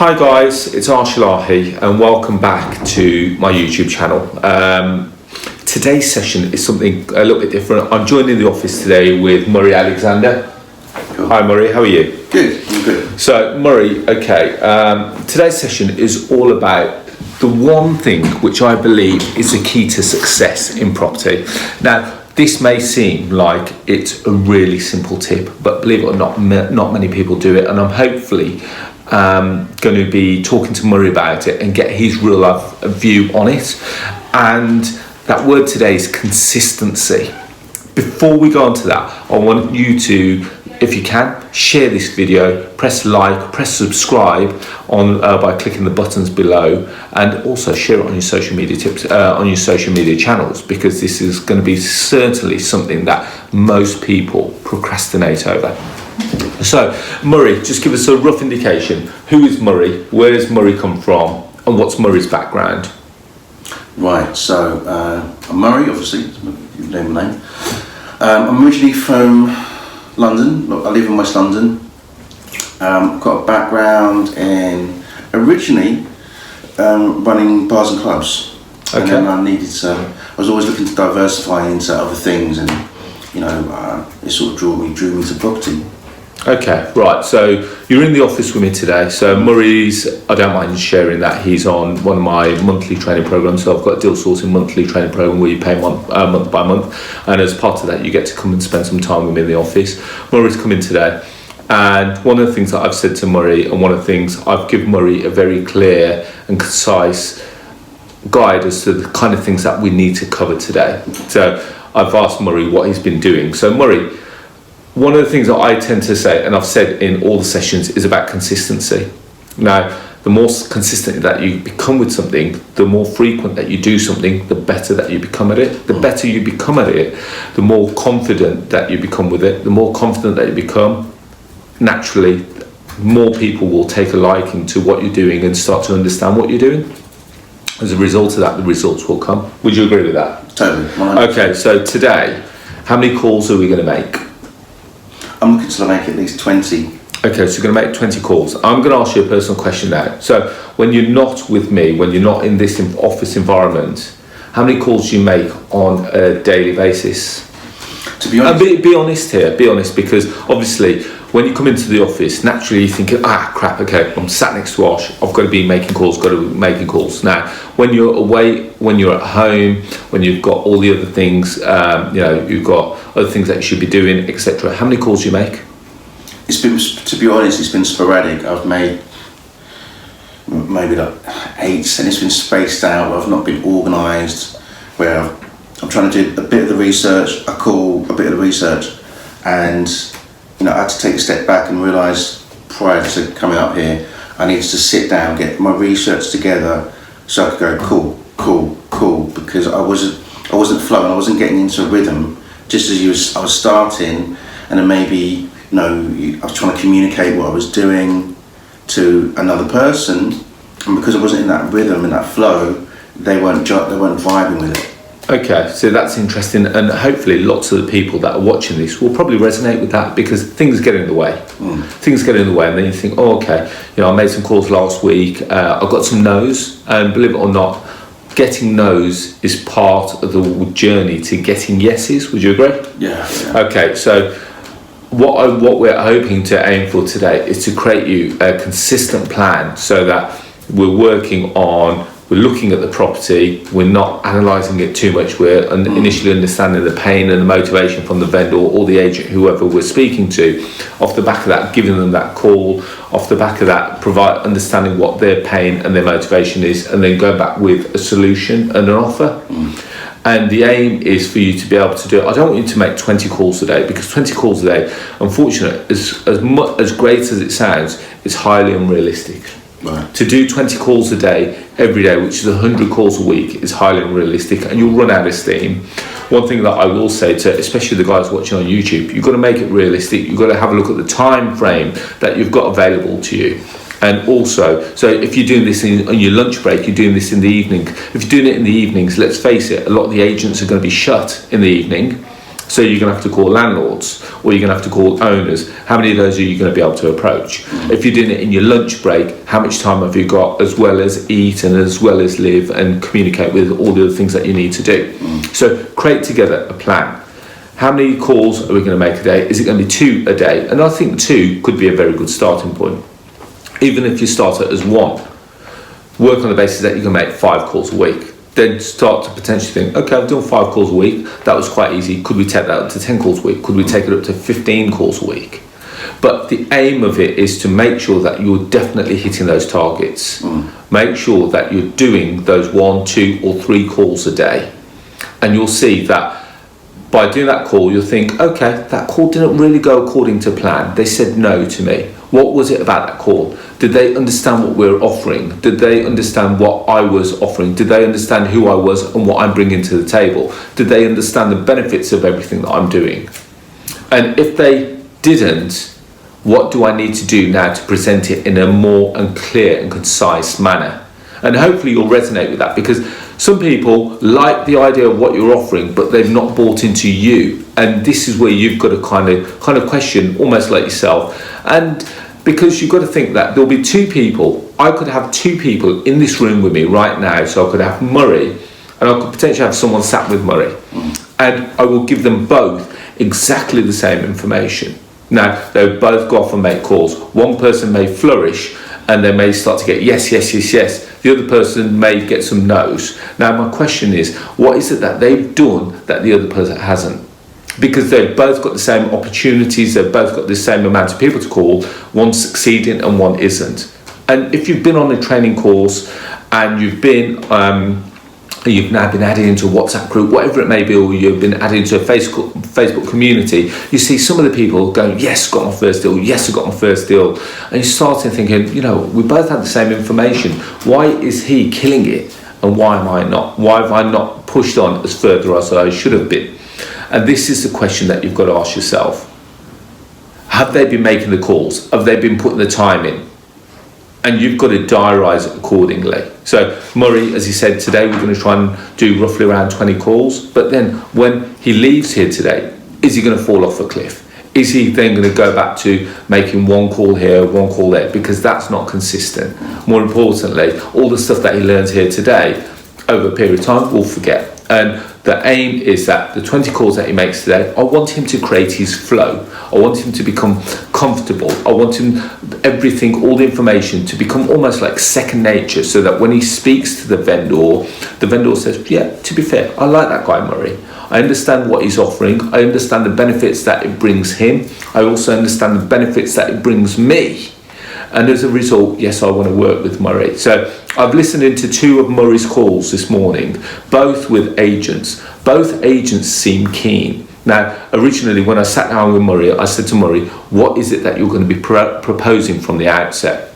Hi guys, it's Arsh Ellahi and welcome back to my YouTube channel. Today's session is something a little bit different. I'm joined in the office today with Murray Alexander. Cool. Hi Murray, how are you? Good, I'm good. So Murray, okay, today's session is all about the one thing which I believe is the key to success in property. Now, this may seem like it's a really simple tip, but believe it or not, not many people do it, and I'm hopefully going to be talking to Murray about it and get his real life view on it. And that word today is consistency. Before we go on to that, I want you to, if you can, share this video, press like, press subscribe on by clicking the buttons below, and also share it on your social media tips, on your social media channels, because this is going to be certainly something that most people procrastinate over. So, Murray, just give us a rough indication. Who is Murray? Where does Murray come from? And what's Murray's background? Right, so I'm Murray, obviously, you know my name. I'm originally from London. I live in West London. I've got a background in originally running bars and clubs. Okay. And then I was always looking to diversify into other things, and it sort of drew me to property. Okay, right, so you're in the office with me today. So Murray's, I don't mind sharing that, he's on one of my monthly training programs. So I've got a deal sourcing monthly training program where you pay month by month, and as part of that you get to come and spend some time with me in the office. Murray's come in today, and one of the things that I've said to Murray, and one of the things I've given Murray a very clear and concise guide as to the kind of things that we need to cover today. So I've asked Murray what he's been doing. So Murray, one of the things that I tend to say, and I've said in all the sessions, is about consistency. Now, the more consistent that you become with something, the more frequent that you do something, the better that you become at it. The better you become at it, the more confident that you become with it. The more confident that you become, naturally, more people will take a liking to what you're doing and start to understand what you're doing. As a result of that, the results will come. Would you agree with that? Totally. Okay, so today, how many calls are we going to make? I'm looking to make at least 20. Okay, so you're going to make 20 calls. I'm going to ask you a personal question now. So when you're not with me, when you're not in this office environment, how many calls do you make on a daily basis? To be honest, And be honest here, be honest, because obviously when you come into the office, naturally you're thinking, crap, okay, I'm sat next to Arsh, I've got to be making calls. Now, when you're away, when you're at home, when you've got all the other things, you've got other things that you should be doing, etc. How many calls do you make? it's been, to be honest, it's been sporadic. I've made maybe like 8, and it's been spaced out. I've not been organised, where I'm trying to do a bit of the research, I call a bit of the research, and I had to take a step back and realise prior to coming up here, I needed to sit down, get my research together, so I could go cool, because I wasn't flowing, I wasn't getting into a rhythm. Just as I was starting, and then maybe I was trying to communicate what I was doing to another person, and because I wasn't in that rhythm, in that flow, they weren't vibing with it. Okay, so that's interesting, and hopefully lots of the people that are watching this will probably resonate with that, because things get in the way. Things get in the way, and then you think, I made some calls last week, I got some no's, and believe it or not, getting no's is part of the journey to getting yeses. Would you agree? Yeah. Okay, so what we're hoping to aim for today is to create you a consistent plan, so that we're looking at the property, we're not analysing it too much, we're initially understanding the pain and the motivation from the vendor or the agent, whoever we're speaking to. Off the back of that, giving them that call, off the back of that, understanding what their pain and their motivation is, and then go back with a solution and an offer. And the aim is for you to be able to do it. I don't want you to make 20 calls a day, because 20 calls a day, unfortunately, as great as it sounds, is highly unrealistic. Right. To do 20 calls a day, every day, which is 100 calls a week, is highly unrealistic, and you'll run out of steam. One thing that I will say to, especially the guys watching on YouTube, you've got to make it realistic. You've got to have a look at the time frame that you've got available to you. And also, so if you're doing this on your lunch break, you're doing this in the evening. If you're doing it in the evenings, let's face it, a lot of the agents are going to be shut in the evening. So you're going to have to call landlords, or you're going to have to call owners. How many of those are you going to be able to approach? If you're doing it in your lunch break, how much time have you got, as well as eat and as well as live and communicate with all the other things that you need to do? So create together a plan. How many calls are we going to make a day? Is it going to be 2 a day? And I think 2 could be a very good starting point. Even if you start it as 1, work on the basis that you can make 5 calls a week. Then start to potentially think, okay, I've done 5 calls a week. That was quite easy. Could we take that up to 10 calls a week? Could we take it up to 15 calls a week? But the aim of it is to make sure that you're definitely hitting those targets. Make sure that you're doing those 1, 2 or 3 calls a day. And you'll see that by doing that call, you'll think, okay, that call didn't really go according to plan. They said no to me. What was it about that call? Did they understand what we're offering? Did they understand what I was offering? Did they understand who I was and what I'm bringing to the table? Did they understand the benefits of everything that I'm doing? And if they didn't, what do I need to do now to present it in a more and clear and concise manner? And hopefully you'll resonate with that, because some people like the idea of what you're offering, but they've not bought into you. And this is where you've got to kind of question, almost like yourself. And because you've got to think that there'll be 2 people. I could have 2 people in this room with me right now. So I could have Murray, and I could potentially have someone sat with Murray. And I will give them both exactly the same information. Now, they'll both go off and make calls. One person may flourish, and they may start to get yes, yes, yes, yes. The other person may get some no's. Now, my question is, what is it that they've done that the other person hasn't? Because they've both got the same opportunities, they've both got the same amount of people to call, one's succeeding and one isn't. And if you've been on a training course and you've now been added into a WhatsApp group, whatever it may be, or you've been added into a Facebook community, you see some of the people going, yes, got my first deal, yes, I got my first deal. And you start thinking, we both had the same information. Why is he killing it and why am I not? Why have I not pushed on as further as I should have been? And this is the question that you've got to ask yourself. Have they been making the calls? Have they been putting the time in? And you've got to diarise it accordingly. So Murray, as he said, today we're going to try and do roughly around 20 calls. But then when he leaves here today, is he going to fall off a cliff? Is he then going to go back to making 1 call here, 1 call there? Because that's not consistent. More importantly, all the stuff that he learns here today, over a period of time, we'll forget. And the aim is that the 20 calls that he makes today, I want him to create his flow. I want him to become comfortable. I want him, everything, all the information to become almost like second nature, so that when he speaks to the vendor says, yeah, to be fair, I like that guy, Murray. I understand what he's offering. I understand the benefits that it brings him. I also understand the benefits that it brings me. And as a result, yes, I want to work with Murray. So I've listened into 2 of Murray's calls this morning, both with agents. Both agents seem keen. Now, originally, when I sat down with Murray, I said to Murray, what is it that you're going to be proposing from the outset?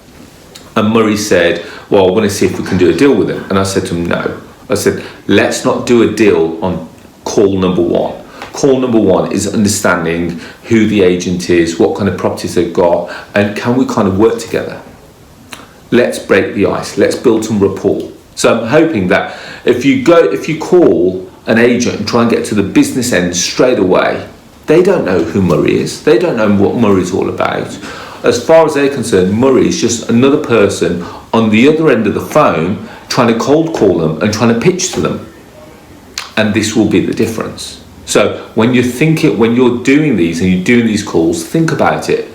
And Murray said, well, I want to see if we can do a deal with him. And I said to him, no. I said, let's not do a deal on call number 1. Call number 1 is understanding who the agent is, what kind of properties they've got, and can we kind of work together? Let's break the ice. Let's build some rapport. So I'm hoping that if you call an agent and try and get to the business end straight away, they don't know who Murray is. They don't know what Murray's all about. As far as they're concerned, Murray is just another person on the other end of the phone trying to cold call them and trying to pitch to them. And this will be the difference. So when you're doing these and you're doing these calls, think about it.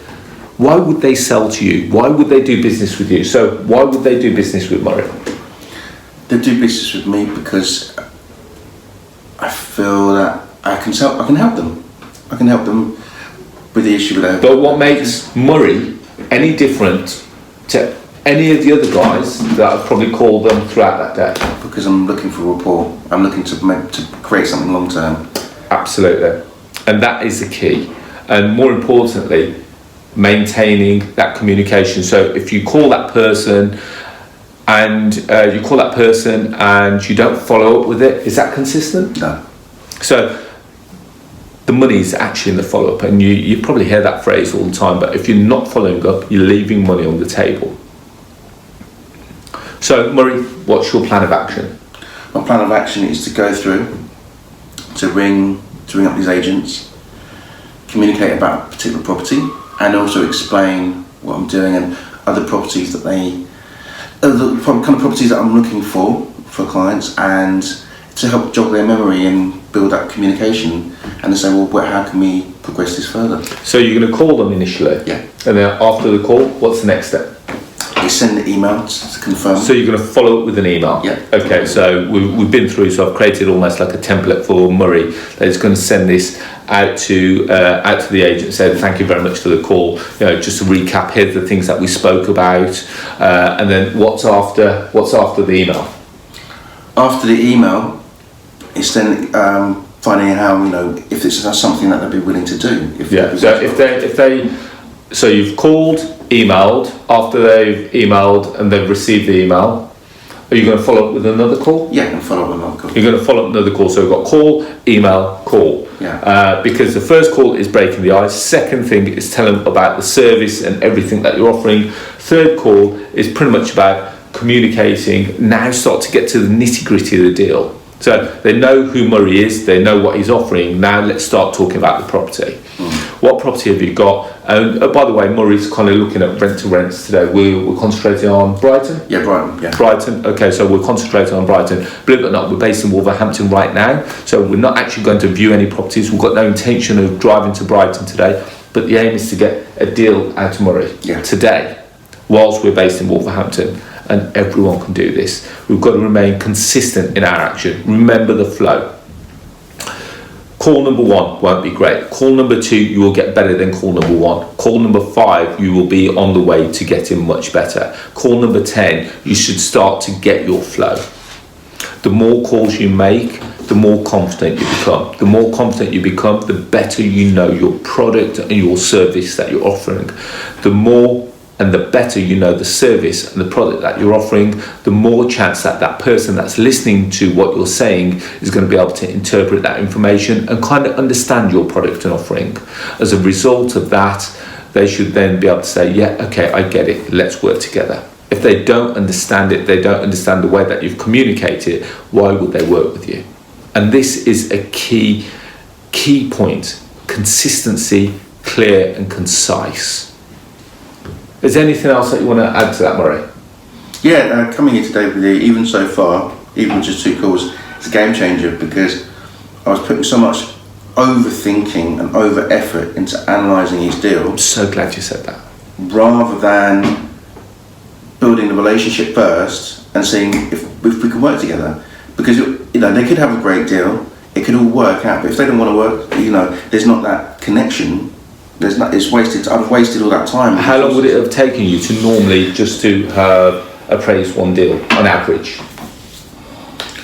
Why would they sell to you? Why would they do business with you? So why would they do business with Murray? They do business with me because I feel that I can help them. I can help them with the issue with. But what makes Murray any different to any of the other guys that I've probably called them throughout that day? Because I'm looking for rapport. I'm looking to create something long term. Absolutely. And that is the key. And more importantly, maintaining that communication. So if you call that person and you don't follow up with it, is that consistent? No. So the money's actually in the follow-up, and you probably hear that phrase all the time, but if you're not following up, you're leaving money on the table. So Murray, what's your plan of action? My plan of action is to go through, to ring, to ring up these agents, communicate about a particular property, and also explain what I'm doing and other properties that the kind of properties that I'm looking for clients, and to help jog their memory and build that communication, and they say, well, how can we progress this further? So you're going to call them initially? Yeah. And then after the call, what's the next step? They send the email to confirm. So you're going to follow up with an email? Yeah. Okay, so we've been through, so I've created almost like a template for Murray that is going to send this out to the agent, say thank you very much for the call, just to recap, here's the things that we spoke about, and then what's after the email? After the email, it's then finding out how, if this is something that they'd be willing to do. So you've called, emailed. After they've emailed and they've received the email, are you going to follow up with another call? Yeah, I'm going to follow up with another call. You're going to follow up another call. So we've got call, email, call. Yeah. Because the first call is breaking the ice. Second thing is telling them about the service and everything that you're offering. Third call is pretty much about communicating. Now start to get to the nitty gritty of the deal. So they know who Murray is, they know what he's offering. Now let's start talking about the property. What property have you got? And by the way, Murray's kind of looking at rent to rents today. We're concentrating on Brighton? Yeah, Brighton, yeah. Brighton, okay, so we're concentrating on Brighton. Believe it or not, we're based in Wolverhampton right now, so we're not actually going to view any properties. We've got no intention of driving to Brighton today, but the aim is to get a deal out of Murray today, whilst we're based in Wolverhampton. And everyone can do this. We've got to remain consistent in our action. Remember the flow. Call number 1 won't be great. Call number 2, you will get better than call number 1. Call number 5, you will be on the way to getting much better. Call number 10, you should start to get your flow. The more calls you make, the more confident you become. The more confident you become, the better you know your product and your service that you're offering. The more and the better you know the service and the product that you're offering, the more chance that that person that's listening to what you're saying is going to be able to interpret that information and kind of understand your product and offering. As a result of that, they should then be able to say, yeah, okay, I get it, let's work together. If they don't understand it, they don't understand the way that you've communicated, why would they work with you? And this is a key point. Consistency, clear and concise. Is there anything else that you want to add to that, Murray? Yeah, coming here today with you, even so far, even with just 2 calls, it's a game changer, because I was putting so much overthinking and over effort into analysing his deal. I'm so glad you said that. Rather than building the relationship first and seeing if we can work together. Because they could have a great deal, it could all work out, but if they don't want to work, there's not that connection. It's wasted. I've wasted all that time. How long would it have taken you to normally just to appraise one deal on average?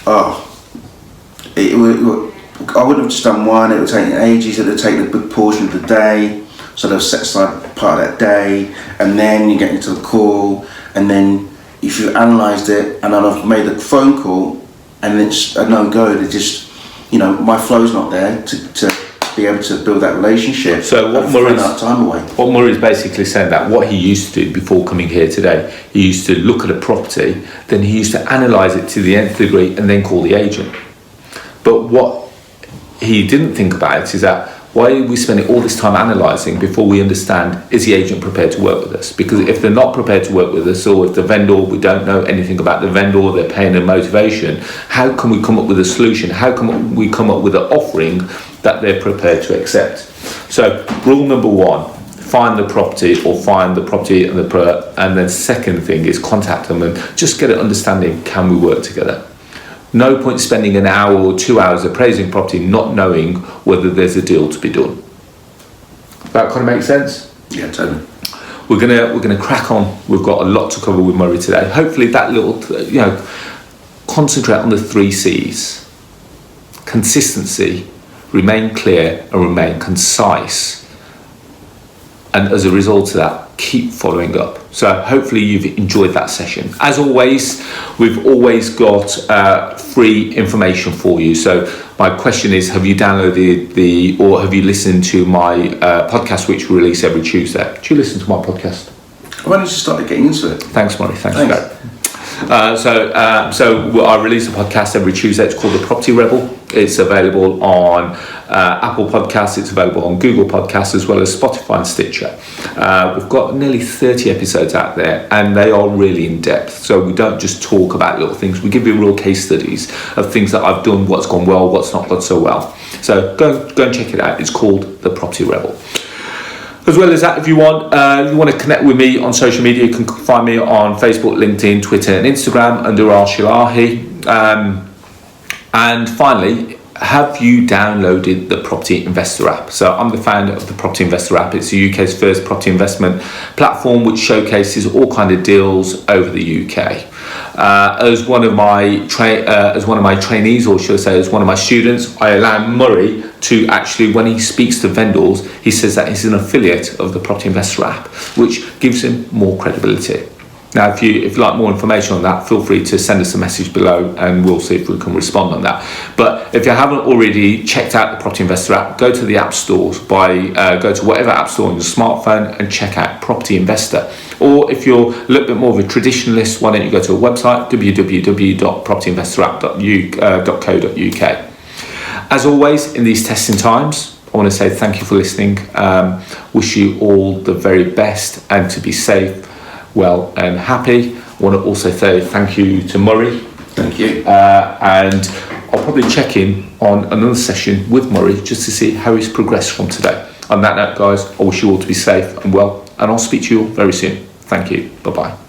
I wouldn't have just done one. It would take ages. It would take a big portion of the day. So they'll set aside part of that day, and then you get into the call, and then if you analysed it, and then I've made a phone call, and it's a no-go. They just, my flow's not there to be able to build that relationship. So what Murray's basically saying, that what he used to do before coming here today, he used to look at a property, then he used to analyse it to the nth degree and then call the agent. But what he didn't think about is that why are we spending all this time analysing before we understand, is the agent prepared to work with us? Because if they're not prepared to work with us, or if the vendor, we don't know anything about the vendor, they're paying a motivation, how can we come up with a solution? How can we come up with an offering that they're prepared to accept? So rule number 1, find the property, or find the property and then second thing is contact them and just get an understanding, can we work together? No point spending an hour or 2 hours appraising property not knowing whether there's a deal to be done. That kind of makes sense? Yeah, totally. We're gonna crack on. We've got a lot to cover with Murray today. Hopefully that little, concentrate on the 3 C's. Consistency, remain clear and remain concise. And as a result of that, keep following up. So hopefully you've enjoyed that session. As always, we've always got free information for you. So my question is, have you downloaded or have you listened to my podcast, which we release every Tuesday? Do you listen to my podcast? I've only just started getting into it. Thanks, Murray. Thanks. So I release a podcast every Tuesday. It's called The Property Rebel. It's available on Apple Podcasts. It's available on Google Podcasts, as well as Spotify and Stitcher. We've got nearly 30 episodes out there, and they are really in depth. So we don't just talk about little things. We give you real case studies of things that I've done, what's gone well, what's not gone so well. So go and check it out. It's called The Property Rebel. As well as that, if you want to connect with me on social media, you can find me on Facebook, LinkedIn, Twitter and Instagram under Arsh Ellahi. And finally, have you downloaded the Property Investor app? So I'm the founder of the Property Investor app. It's the UK's first property investment platform which showcases all kind of deals over the UK. As one of my trainees, or should I say as one of my students, I allow Murray to actually, when he speaks to vendors, he says that he's an affiliate of the Property Investor app, which gives him more credibility. Now, if you'd like more information on that, feel free to send us a message below and we'll see if we can respond on that. But if you haven't already checked out the Property Investor app, go to the app stores, go to whatever app store on your smartphone and check out Property Investor. Or if you're a little bit more of a traditionalist, why don't you go to a website, www.propertyinvestorapp.co.uk. As always, in these testing times, I want to say thank you for listening. Wish you all the very best and to be safe, well and happy. I want to also say thank you to Murray. Thank you. And I'll probably check in on another session with Murray just to see how he's progressed from today. On that note, guys, I wish you all to be safe and well, and I'll speak to you all very soon. Thank you. Bye-bye.